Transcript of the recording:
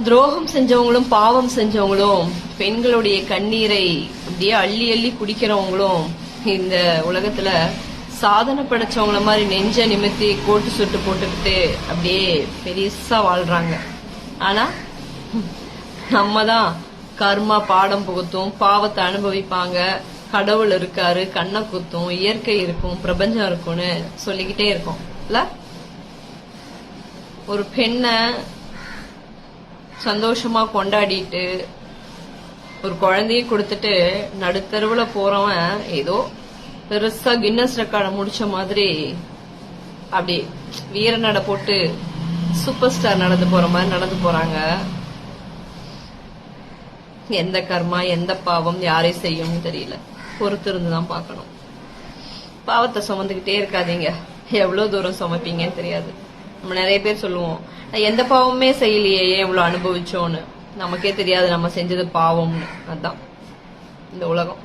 துரோகம் செஞ்சவங்களும் பாவம் செஞ்சவங்களும் பெண்களுடைய கண்ணீரை அப்படியே அள்ளி அள்ளி குடிக்கிறவங்களும் இந்த உலகத்துல சாதனை படைச்சவங்கள மாதிரி நெஞ்ச நிமித்தி கோட்டு சுட்டு போட்டுக்கிட்டு அப்படியே பெருசா வாழ்றாங்க. ஆனா நம்ம தான் கர்மா பாடம் புகுத்தும், பாவத்தை அனுபவிப்பாங்க, கடவுள் இருக்காரு, கண்ணை குத்தும், இயற்கை இருக்கும், பிரபஞ்சம் இருக்கும்னு சொல்லிக்கிட்டே இருக்கோம் இல்ல. ஒரு பெண்ணை சந்தோஷமா கொண்டாடிட்டு ஒரு குழந்தைய கொடுத்துட்டு நடுத்தருவுல போறவன் ஏதோ பெருசா கின்னஸ் ரெக்கார்ட முடிச்ச மாதிரி அப்படி வீர நட போட்டு சூப்பர் ஸ்டார் நடந்து போற மாதிரி நடந்து போறாங்க. எந்த கர்மா எந்த பாவம் யாரை செய்யும் தெரியல. பொறுத்து இருந்துதான் பாக்கணும். பாவத்தை சுமந்துகிட்டே இருக்காதீங்க. எவ்வளவு தூரம் சுமப்பீங்கன்னு தெரியாது. நம்ம நிறைய பேர் சொல்லுவோம், எந்த பாவமே செய்யலையே ஏன் இவ்வளவு அனுபவிச்சோன்னு. நமக்கே தெரியாது நம்ம செஞ்சது பாவம்னு. அதுதான் இந்த உலகம்.